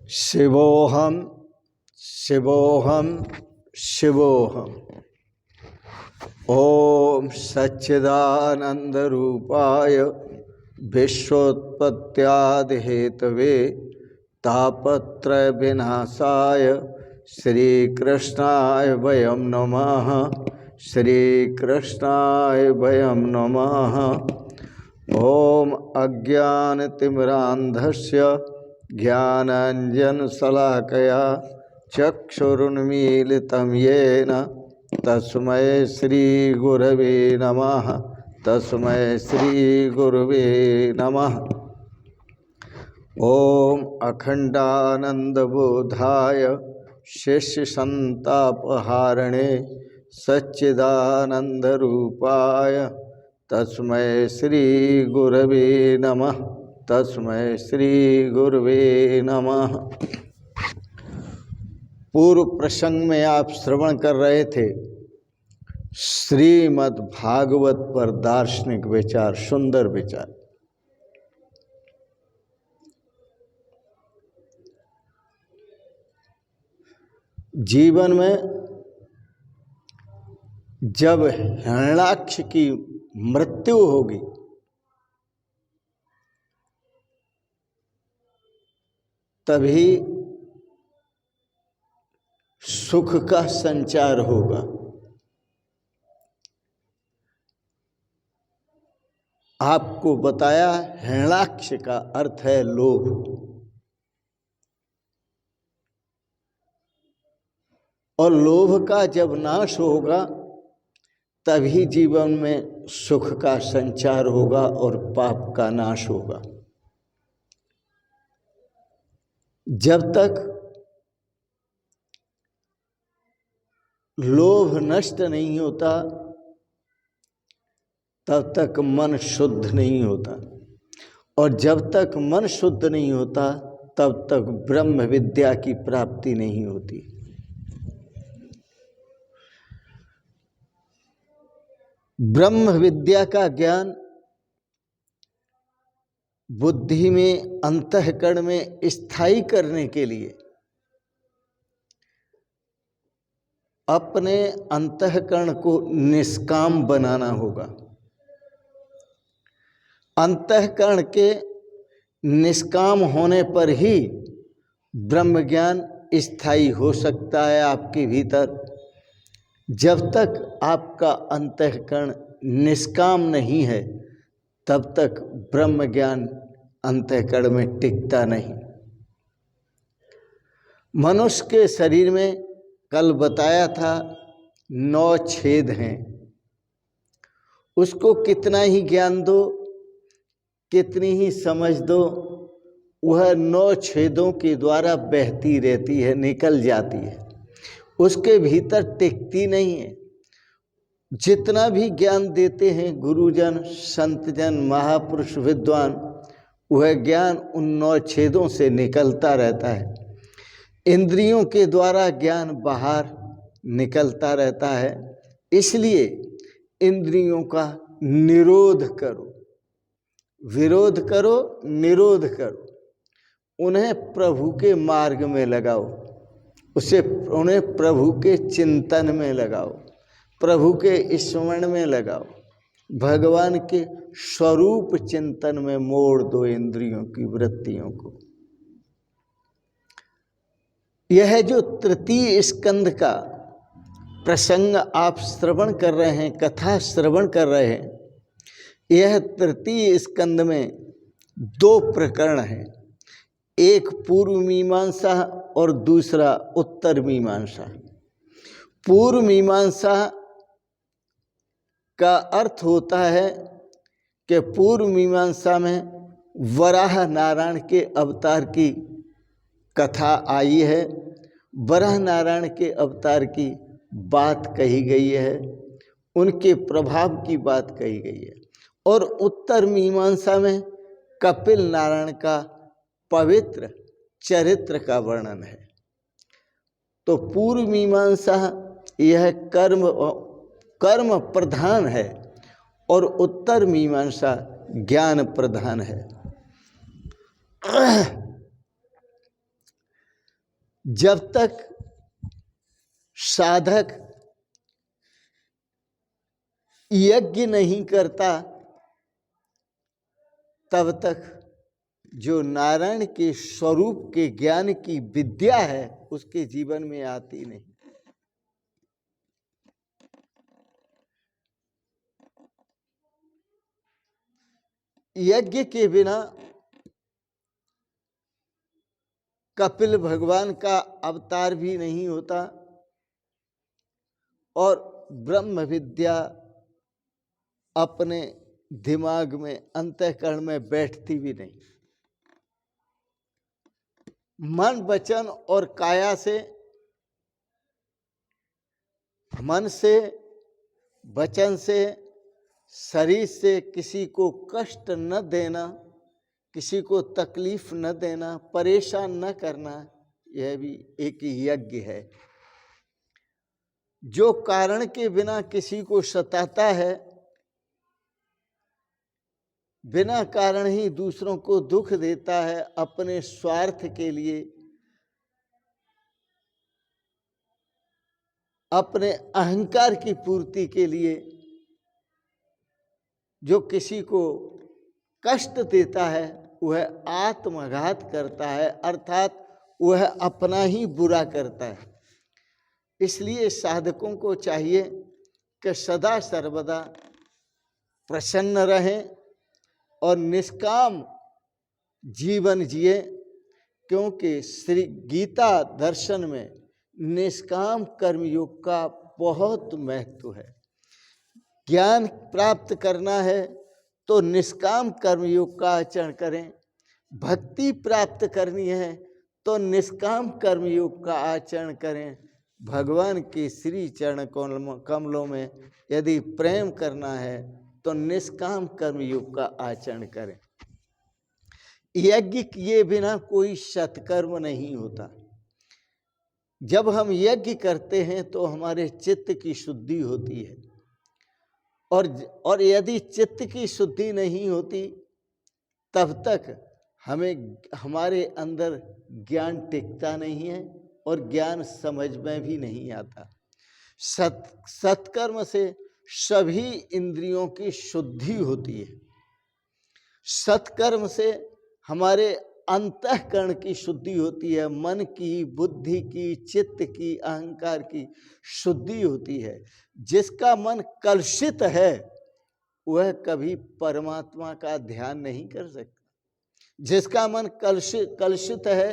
शिवोऽहं शिवोऽहं शिवोऽहम्। ॐ सच्चिदानन्दरूपाय विश्वोत्पत्त्यादिहेतवे तापत्रयविनाशाय श्रीकृष्णाय वयं नमः। श्रीकृष्णाय वयं नमः। ॐ अज्ञानतिमिरान्धस्य ज्ञानाञ्जनशलाकया चक्षुरुन्मीलितं येन तस्मै श्रीगुरवे नमः। तस्मै श्रीगुरवे नमः। ॐ अखण्डानन्दबोधाय शिष्यसन्तापहारिणे सच्चिदानन्दरूपाय तस्मै श्रीगुरवे नमः। तस्मै श्रीगुरवे नमः। पूर्व प्रसंग में आप श्रवण कर रहे थे श्रीमद् भागवत पर दार्शनिक विचार, सुंदर विचार। जीवन में जब हिरण्याक्ष की मृत्यु होगी तभी सुख का संचार होगा। आपको बताया हिरण्याक्ष का अर्थ है लोभ। और लोभ का जब नाश होगा तभी जीवन में सुख का संचार होगा और पाप का नाश होगा। जब तक लोभ नष्ट नहीं होता तब तक मन शुद्ध नहीं होता, और जब तक मन शुद्ध नहीं होता तब तक ब्रह्म विद्या की प्राप्ति नहीं होती। ब्रह्म विद्या का ज्ञान बुद्धि में, अंतःकरण में स्थायी करने के लिए अपने अंतःकरण को निष्काम बनाना होगा। अंतःकरण के निष्काम होने पर ही ब्रह्म ज्ञान स्थायी हो सकता है आपके भीतर। जब तक आपका अंतःकरण निष्काम नहीं है तब तक ब्रह्म ज्ञान अंतःकरण में टिकता नहीं। मनुष्य के शरीर में कल बताया था 9 छेद हैं। उसको कितना ही ज्ञान दो, कितनी ही समझ दो, वह 9 छेदों के द्वारा बहती रहती है, निकल जाती है, उसके भीतर टिकती नहीं है। जितना भी ज्ञान देते हैं गुरुजन, संतजन, महापुरुष, विद्वान, वह ज्ञान उन 9 छेदों से निकलता रहता है। इंद्रियों के द्वारा ज्ञान बाहर निकलता रहता है। इसलिए इंद्रियों का निरोध करो, विरोध करो, निरोध करो। उन्हें प्रभु के मार्ग में लगाओ, उन्हें प्रभु के चिंतन में लगाओ, प्रभु के स्मरण में लगाओ, भगवान के स्वरूप चिंतन में मोड़ दो इंद्रियों की वृत्तियों को। यह जो तृतीय स्कंद का प्रसंग आप श्रवण कर रहे हैं, कथा श्रवण कर रहे हैं, यह तृतीय स्कंद में 2 प्रकरण हैं। एक पूर्व मीमांसा और दूसरा उत्तर मीमांसा। पूर्व मीमांसा का अर्थ होता है कि पूर्व मीमांसा में वराह नारायण के अवतार की कथा आई है, वराह नारायण के अवतार की बात कही गई है, उनके प्रभाव की बात कही गई है। और उत्तर मीमांसा में कपिल नारायण का पवित्र चरित्र का वर्णन है। तो पूर्व मीमांसा यह कर्म प्रधान है और उत्तर मीमांसा ज्ञान प्रधान है। जब तक साधक यज्ञ नहीं करता तब तक जो नारायण के स्वरूप के ज्ञान की विद्या है उसके जीवन में आती नहीं। यज्ञ के बिना कपिल भगवान का अवतार भी नहीं होता और ब्रह्म विद्या अपने दिमाग में अंतःकरण में बैठती भी नहीं। मन वचन और काया से, मन से, वचन से, शरीर से किसी को कष्ट न देना, किसी को तकलीफ न देना, परेशान न करना, यह भी एक यज्ञ है। जो कारण के बिना किसी को सताता है, बिना कारण ही दूसरों को दुख देता है, अपने स्वार्थ के लिए, अपने अहंकार की पूर्ति के लिए, जो किसी को कष्ट देता है वह आत्मघात करता है, अर्थात वह अपना ही बुरा करता है। इसलिए साधकों को चाहिए कि सदा सर्वदा प्रसन्न रहें और निष्काम जीवन जिए, क्योंकि श्री गीता दर्शन में निष्काम कर्मयोग का बहुत महत्व है। ज्ञान प्राप्त करना है तो निष्काम कर्मयोग का आचरण करें, भक्ति प्राप्त करनी है तो निष्काम कर्मयोग का आचरण करें, भगवान के श्री चरण कमलों में यदि प्रेम करना है तो निष्काम कर्मयोग का आचरण करें। यज्ञ किए बिना कोई सत्कर्म नहीं होता। जब हम यज्ञ करते हैं तो हमारे चित्त की शुद्धि होती है, और यदि चित्त की शुद्धि नहीं होती तब तक हमारे अंदर ज्ञान टिकता नहीं है और ज्ञान समझ में भी नहीं आता। सत्कर्म से सभी इंद्रियों की शुद्धि होती है। सत्कर्म से हमारे अंतःकरण की शुद्धि होती है, मन की, बुद्धि की, चित्त की, अहंकार की शुद्धि होती है। जिसका मन कलुषित है वह कभी परमात्मा का ध्यान नहीं कर सकता। जिसका मन कलुषित है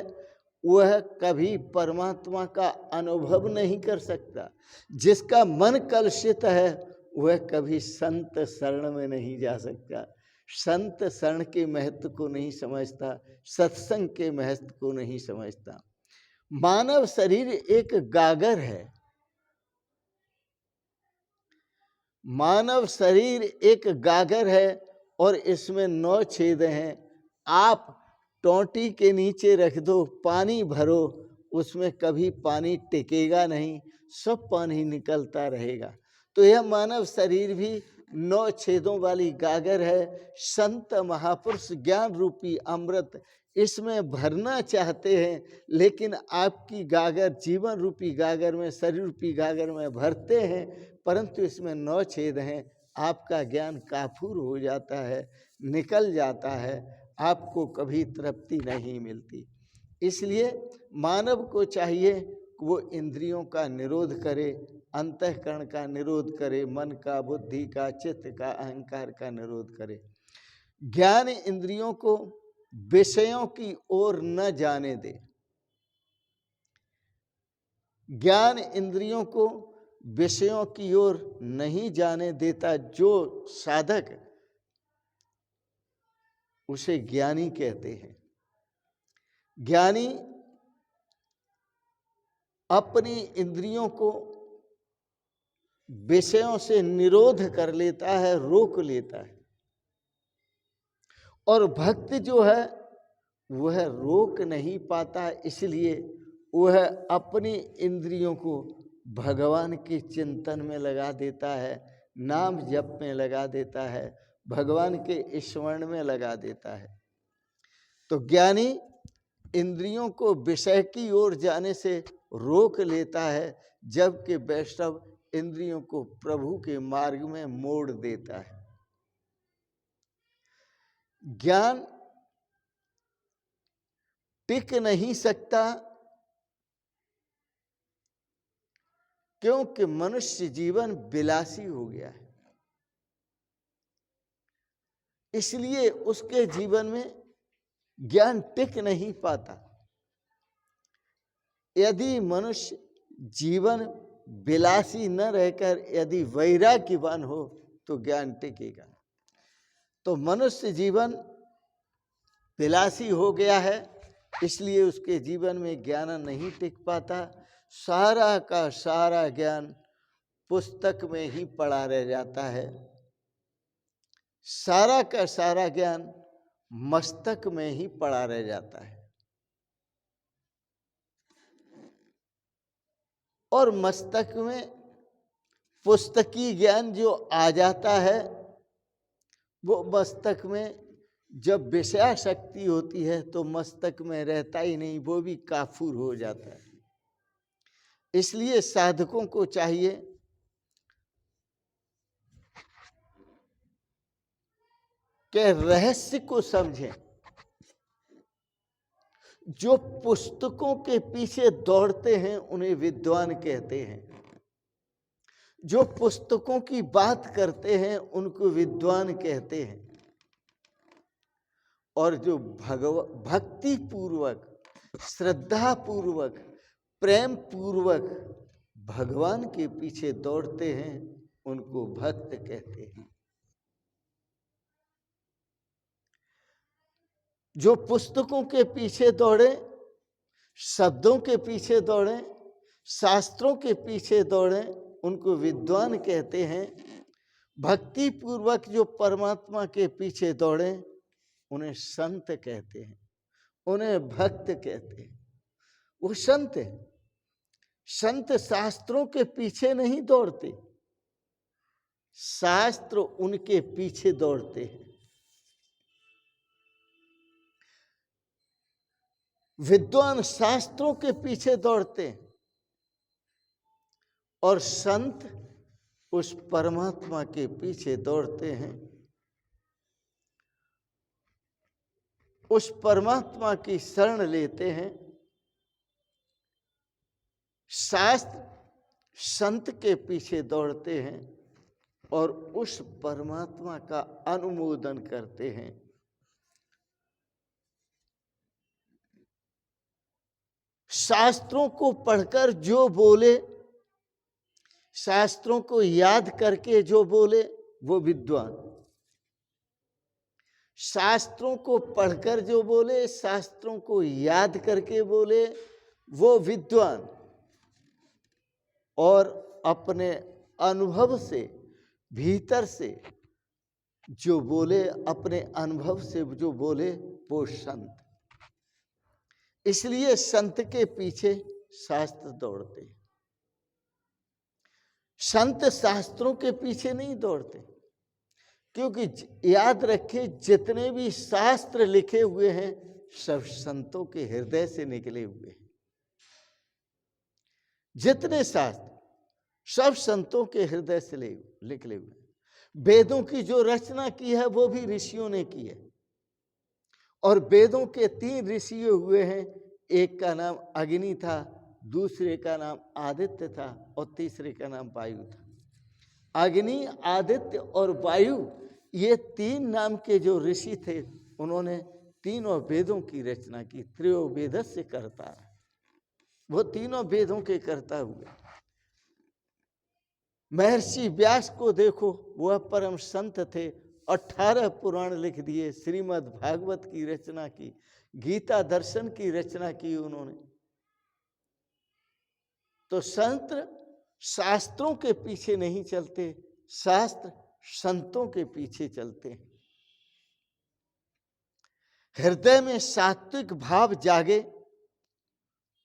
वह कभी परमात्मा का अनुभव नहीं कर सकता। जिसका मन कलुषित है वह कभी संत शरण में नहीं जा सकता, संत शरण के महत्व को नहीं समझता, सत्संग के महत्व को नहीं समझता। मानव शरीर एक गागर है। मानव शरीर एक गागर है और इसमें 9 छेद हैं। आप टोंटी के नीचे रख दो, पानी भरो, उसमें कभी पानी टिकेगा नहीं, सब पानी निकलता रहेगा। तो यह मानव शरीर भी 9 छेदों वाली गागर है। संत महापुरुष ज्ञान रूपी अमृत इसमें भरना चाहते हैं, लेकिन आपकी गागर, जीवन रूपी गागर में, शरीर रूपी गागर में भरते हैं, परंतु इसमें 9 छेद हैं। आपका ज्ञान काफूर हो जाता है, निकल जाता है, आपको कभी तृप्ति नहीं मिलती। इसलिए मानव को चाहिए कि वो इंद्रियों का निरोध करे, अंतःकरण का निरोध करे, मन का, बुद्धि का, चित्त का, अहंकार का निरोध करे। ज्ञान इंद्रियों को विषयों की ओर न जाने दे। ज्ञान इंद्रियों को विषयों की ओर नहीं जाने देता जो साधक, उसे ज्ञानी कहते हैं। ज्ञानी अपनी इंद्रियों को विषयों से निरोध कर लेता है, रोक लेता है। और भक्त जो है वह रोक नहीं पाता, इसलिए वह अपनी इंद्रियों को भगवान के चिंतन में लगा देता है, नाम जप में लगा देता है, भगवान के स्मरण में लगा देता है। तो ज्ञानी इंद्रियों को विषय की ओर जाने से रोक लेता है, जबकि वैष्णव इंद्रियों को प्रभु के मार्ग में मोड़ देता है। ज्ञान टिक नहीं सकता, क्योंकि मनुष्य जीवन विलासी हो गया है। इसलिए उसके जीवन में ज्ञान टिक नहीं पाता। यदि मनुष्य जीवन विलासी न रहकर यदि वैराग्यवान हो तो ज्ञान टिकेगा। तो मनुष्य जीवन विलासी हो गया है, इसलिए उसके जीवन में ज्ञान नहीं टिक पाता। सारा का सारा ज्ञान पुस्तक में ही पड़ा रह जाता है, सारा का सारा ज्ञान मस्तक में ही पड़ा रह जाता है। और मस्तक में पुस्तकी ज्ञान जो आ जाता है, वो मस्तक में जब विषया शक्ति होती है तो मस्तक में रहता ही नहीं, वो भी काफूर हो जाता है। इसलिए साधकों को चाहिए कि रहस्य को समझें। जो पुस्तकों के पीछे दौड़ते हैं उन्हें विद्वान कहते हैं, जो पुस्तकों की बात करते हैं उनको विद्वान कहते हैं, और जो भक्ति पूर्वक, श्रद्धा पूर्वक, प्रेम पूर्वक भगवान के पीछे दौड़ते हैं उनको भक्त कहते हैं। जो पुस्तकों के पीछे दौड़े, शब्दों के पीछे दौड़े, शास्त्रों के पीछे दौड़े, उनको विद्वान कहते हैं। भक्ति पूर्वक जो परमात्मा के पीछे दौड़े उन्हें संत कहते हैं, उन्हें भक्त कहते हैं। वो संत है। संत शास्त्रों के पीछे नहीं दौड़ते, शास्त्र उनके पीछे दौड़ते हैं। विद्वान शास्त्रों के पीछे दौड़ते हैं और संत उस परमात्मा के पीछे दौड़ते हैं। उस परमात्मा की शरण लेते हैं। शास्त्र संत के पीछे दौड़ते हैं और उस परमात्मा का अनुमोदन करते हैं। शास्त्रों को पढ़कर जो बोले, शास्त्रों को याद करके जो बोले वो विद्वान। शास्त्रों को पढ़कर जो बोले, शास्त्रों को याद करके बोले वो विद्वान। और अपने अनुभव से, भीतर से जो बोले, अपने अनुभव से जो बोले वो संत। इसलिए संत के पीछे शास्त्र दौड़ते हैं। संत शास्त्रों के पीछे नहीं दौड़ते, क्योंकि याद रखे जितने भी शास्त्र लिखे हुए हैं सब संतों के हृदय से निकले हुए हैं। जितने शास्त्र सब संतों के हृदय से निकले हुए हैं। वेदों की जो रचना की है वो भी ऋषियों ने की है। और वेदों के 3 ऋषि हुए हैं। एक का नाम अग्नि था, दूसरे का नाम आदित्य था और तीसरे का नाम वायु था। अग्नि, आदित्य और वायु, ये 3 नाम के जो ऋषि थे उन्होंने तीनों वेदों की रचना की। त्रयो वेदस्य कर्ता, वो तीनों वेदों के कर्ता हुए। महर्षि व्यास को देखो, वह परम संत थे। 18 पुराण लिख दिए, श्रीमद् भागवत की रचना की, गीता दर्शन की रचना की उन्होंने। तो संत शास्त्रों के पीछे नहीं चलते, शास्त्र संतों के पीछे चलते हैं। हृदय में सात्विक भाव जागे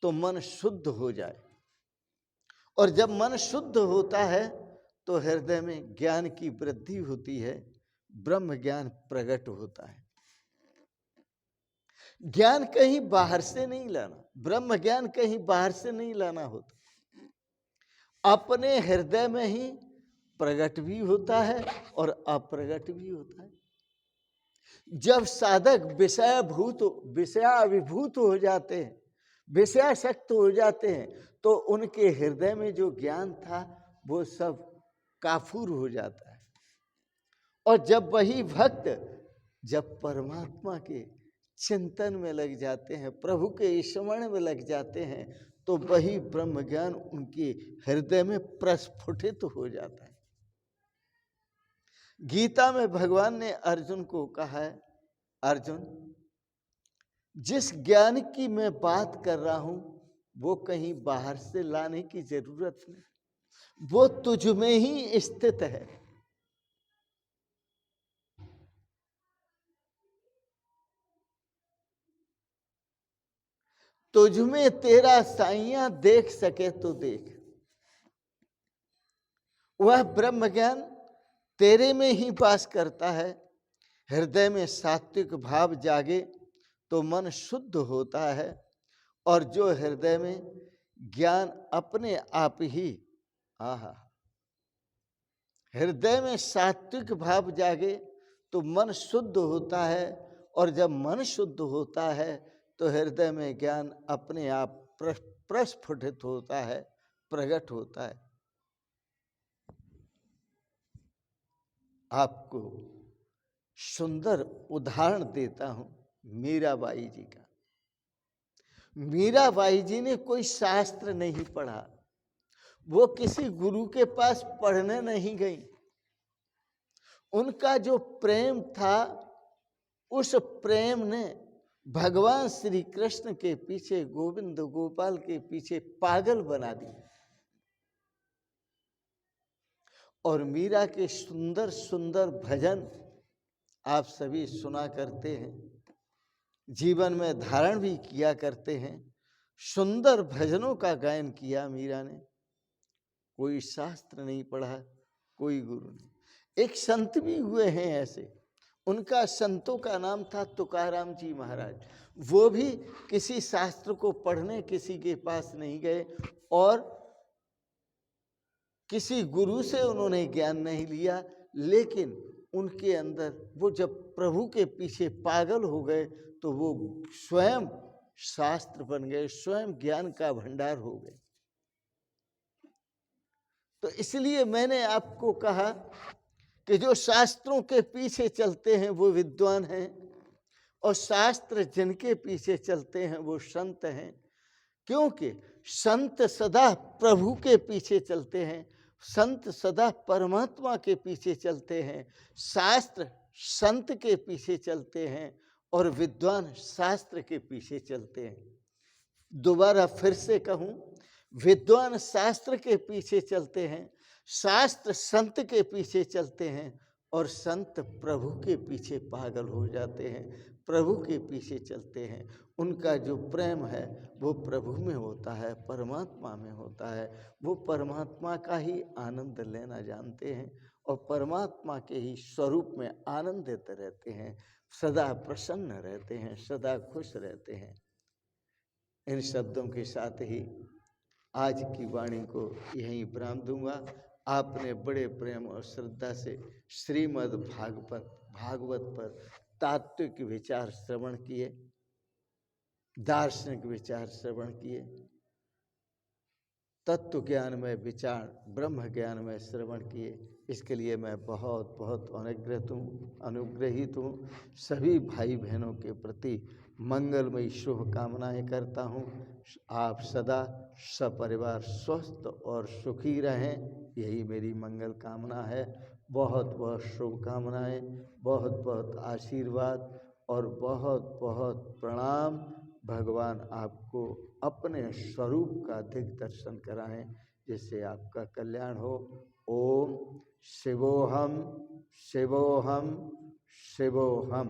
तो मन शुद्ध हो जाए, और जब मन शुद्ध होता है तो हृदय में ज्ञान की वृद्धि होती है, ब्रह्म ज्ञान प्रकट होता है। ज्ञान कहीं बाहर से नहीं लाना, ब्रह्म ज्ञान कहीं बाहर से नहीं लाना होता, अपने हृदय में ही प्रकट भी होता है और अप्रगट भी होता है। जब साधक विषयाभिभूत हो जाते हैं, विषयासक्त हो जाते हैं, तो उनके हृदय में जो ज्ञान था वो सब काफूर हो जाता है। और जब वही भक्त जब परमात्मा के चिंतन में लग जाते हैं, प्रभु के स्मरण में लग जाते हैं, तो वही ब्रह्म ज्ञान उनके हृदय में प्रस्फुटित हो जाता है। गीता में भगवान ने अर्जुन को कहा है, अर्जुन, जिस ज्ञान की मैं बात कर रहा हूं वो कहीं बाहर से लाने की जरूरत नहीं, वो तुझ में ही स्थित है। तुझ में तेरा साइयां देख सके तो देख, वह ब्रह्म ज्ञान तेरे में ही वास करता है। हृदय में सात्विक भाव जागे तो मन शुद्ध होता है, और जो हृदय में ज्ञान अपने आप ही हृदय में सात्विक भाव जागे तो मन शुद्ध होता है, और जब मन शुद्ध होता है तो हृदय में ज्ञान अपने आप प्रस्फुटित होता है, प्रकट होता है। आपको सुंदर उदाहरण देता हूं मीराबाई जी का। मीराबाई जी ने कोई शास्त्र नहीं पढ़ा, वो किसी गुरु के पास पढ़ने नहीं गई। उनका जो प्रेम था, उस प्रेम ने भगवान श्री कृष्ण के पीछे, गोविंद गोपाल के पीछे पागल बना दिया। और मीरा के सुंदर सुंदर भजन आप सभी सुना करते हैं, जीवन में धारण भी किया करते हैं। सुंदर भजनों का गायन किया मीरा ने। कोई शास्त्र नहीं पढ़ा, कोई गुरु नहीं। एक संत भी हुए हैं ऐसे, उनका संतों का नाम था तुकाराम जी महाराज। वो भी किसी शास्त्र को पढ़ने किसी के पास नहीं गए, और किसी गुरु से उन्होंने ज्ञान नहीं लिया, लेकिन उनके अंदर वो जब प्रभु के पीछे पागल हो गए तो वो स्वयं शास्त्र बन गए, स्वयं ज्ञान का भंडार हो गए। तो इसलिए मैंने आपको कहा कि जो शास्त्रों के पीछे चलते हैं वो विद्वान हैं, और शास्त्र जिनके पीछे चलते हैं वो संत हैं। क्योंकि संत सदा प्रभु के पीछे चलते हैं, संत सदा परमात्मा के पीछे चलते हैं, शास्त्र संत के पीछे चलते हैं, और विद्वान शास्त्र के पीछे चलते हैं। दोबारा फिर से कहूं, विद्वान शास्त्र के पीछे चलते हैं, शास्त्र संत के पीछे चलते हैं, और संत प्रभु के पीछे पागल हो जाते हैं, प्रभु के पीछे चलते हैं। उनका जो प्रेम है वो प्रभु में होता है, परमात्मा में होता है। वो परमात्मा का ही आनंद लेना जानते हैं, और परमात्मा के ही स्वरूप में आनंदित रहते हैं, सदा प्रसन्न रहते हैं, सदा खुश रहते हैं। इन शब्दों के साथ ही आज की वाणी को यहीं विराम दूंगा। आपने बड़े प्रेम और श्रद्धा से श्रीमद् भागवत पर तात्विक विचार श्रवण किए, दार्शनिक विचार श्रवण किए, तत्व ज्ञान में विचार, ब्रह्म ज्ञान में श्रवण किए। इसके लिए मैं बहुत बहुत अनुग्रहित हूँ। सभी भाई बहनों के प्रति मंगलमयी शुभकामनाएं करता हूँ। आप सदा सपरिवार स्वस्थ और सुखी रहें, यही मेरी मंगल कामना है। बहुत बहुत शुभकामनाएं, बहुत बहुत आशीर्वाद और बहुत बहुत प्रणाम। भगवान आपको अपने स्वरूप का अधिक दर्शन कराएं, जिससे आपका कल्याण हो। ओम शिवोहम शिवोहम शिवोहम।